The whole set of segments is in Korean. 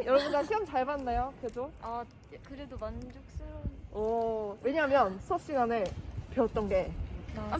여러분 다 시험 잘 봤나요? 그래도? 그래도 만족스러운. 왜냐면 수업 시간에 배웠던 게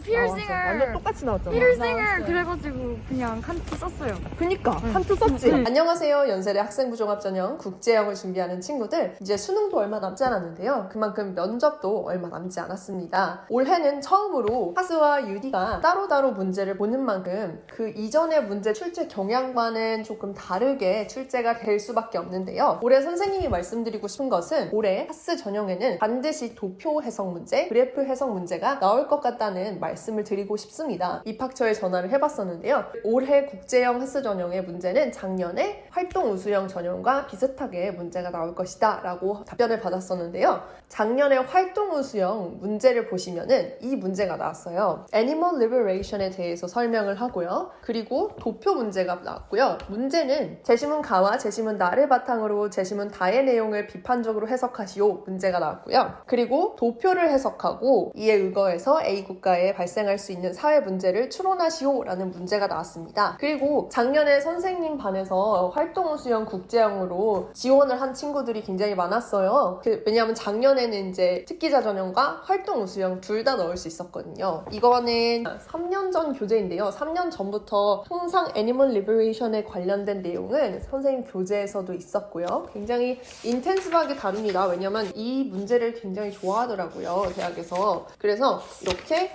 피어싱을 완전 똑같이 나왔잖아. 피어싱을 그래가지고 그냥 칸트 썼어요. 그니까 칸트 썼지. 안녕하세요. 연세대 학생부종합전형 국제형을 준비하는 친구들. 이제 수능도 얼마 남지 않았는데요. 그만큼 면접도 얼마 남지 않았습니다. 올해는 처음으로 하스와 유디가 따로따로 문제를 보는 만큼 그 이전의 문제 출제 경향과는 조금 다르게 출제가 될 수밖에 없는데요. 올해 선생님이 말씀드리고 싶은 것은 올해 하스 전형에는 반드시 도표 해석 문제, 그래프 해석 문제가 나올 것 같다는 말씀을 드리고 싶습니다. 입학처에 전화를 해봤었는데요. 올해 국제형 하스 전형의 문제는 작년에 활동 우수형 전형과 비슷하게 문제가 나올 것이다 라고 답변을 받았었는데요. 작년에 활동 우수형 문제를 보시면은 이 문제가 나왔어요. Animal Liberation에 대해서 설명을 하고요. 그리고 도표 문제가 나왔고요. 문제는 제시문 가와 제시문 나를 바탕으로 제시문 다의 내용을 비판적으로 해석하시오 문제가 나왔고요. 그리고 도표를 해석하고 이에 의거해서 A 국가에 발생할 수 있는 사회 문제를 추론하시오 라는 문제가 나왔습니다. 그리고 작년에 선생님 반에서 활동 우수형 국제형으로 지원을 한 친구들이 굉장히 많았어요. 왜냐하면 작년에는 이제 특기자 전형과 활동 우수형 둘 다 넣을 수 있었거든요. 이거는 3년 전 교재인데요. 3년 전부터 통상 애니멀 리버레이션에 관련된 내용은 선생님 교재에서도 있었고요. 굉장히 인텐시브하게 다룹니다. 왜냐면 이 문제를 굉장히 좋아하더라고요. 대학에서. 그래서 이렇게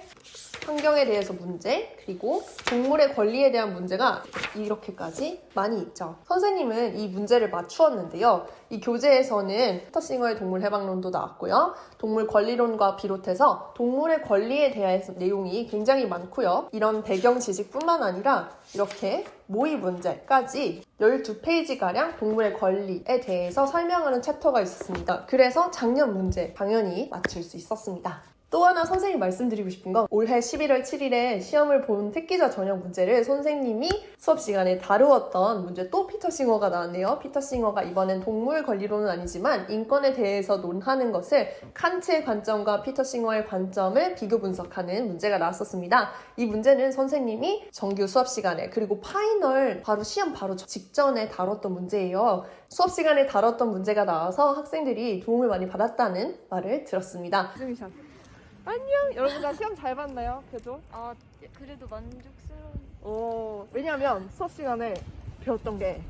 환경에 대해서 문제, 그리고 동물의 권리에 대한 문제가 이렇게까지 많이 있죠. 선생님은 이 문제를 맞추었는데요. 이 교재에서는 피터싱어의 동물 해방론도 나왔고요. 동물 권리론과 비롯해서 동물의 권리에 대해서 내용이 굉장히 많고요. 이런 배경 지식뿐만 아니라 이렇게 모의 문제까지 12페이지가량 동물의 권리에 대해서 설명하는 챕터가 있었습니다. 그래서 작년 문제 당연히 맞출 수 있었습니다. 또 하나 선생님 말씀드리고 싶은 건 올해 11월 7일에 시험을 본 특기자 전형 문제를 선생님이 수업 시간에 다루었던 문제 또 피터싱어가 나왔네요. 피터싱어가 이번엔 동물 권리론은 아니지만 인권에 대해서 논하는 것을 칸트의 관점과 피터싱어의 관점을 비교 분석하는 문제가 나왔었습니다. 이 문제는 선생님이 정규 수업 시간에 그리고 파이널 바로 시험 바로 직전에 다뤘던 문제예요. 수업 시간에 다뤘던 문제가 나와서 학생들이 도움을 많이 받았다는 말을 들었습니다. 안녕. 여러분 다 시험 잘 봤나요? 그래도? 그래도 만족스러운. 왜냐면 수업 시간에 배웠던 게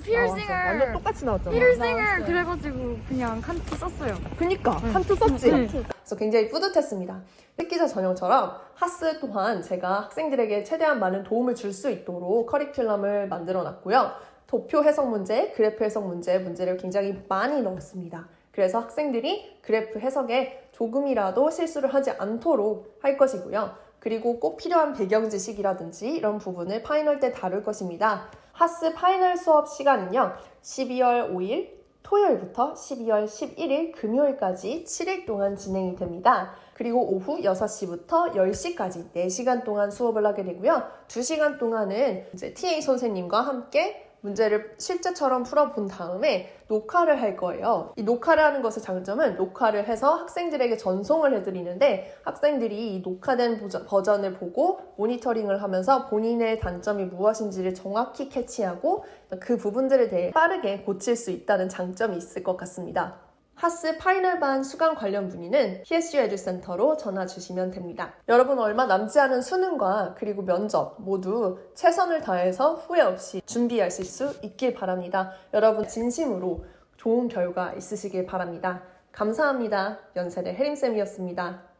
피어싱을 완전 똑같이 나왔잖아. 피어싱을 그래가지고 그냥 칸트 썼어요. 그니까 칸트 썼지. 그래서 굉장히 뿌듯했습니다. 특기자 전형처럼 하스 또한 제가 학생들에게 최대한 많은 도움을 줄 수 있도록 커리큘럼을 만들어 놨고요. 도표 해석 문제, 그래프 해석 문제를 굉장히 많이 넣었습니다. 그래서 학생들이 그래프 해석에 조금이라도 실수를 하지 않도록 할 것이고요. 그리고 꼭 필요한 배경 지식이라든지 이런 부분을 파이널 때 다룰 것입니다. 하스 파이널 수업 시간은요. 12월 5일 토요일부터 12월 11일 금요일까지 7일 동안 진행이 됩니다. 그리고 오후 6시부터 10시까지 4시간 동안 수업을 하게 되고요. 2시간 동안은 이제 TA 선생님과 함께 문제를 실제처럼 풀어본 다음에 녹화를 할 거예요. 이 녹화를 하는 것의 장점은 녹화를 해서 학생들에게 전송을 해드리는데 학생들이 이 녹화된 버전을 보고 모니터링을 하면서 본인의 단점이 무엇인지를 정확히 캐치하고 그 부분들에 대해 빠르게 고칠 수 있다는 장점이 있을 것 같습니다. 하스 파이널반 수강 관련 문의는 PSU 에듀센터로 전화 주시면 됩니다. 여러분 얼마 남지 않은 수능과 그리고 면접 모두 최선을 다해서 후회 없이 준비하실 수 있길 바랍니다. 여러분 진심으로 좋은 결과 있으시길 바랍니다. 감사합니다. 연세대 혜림쌤이었습니다.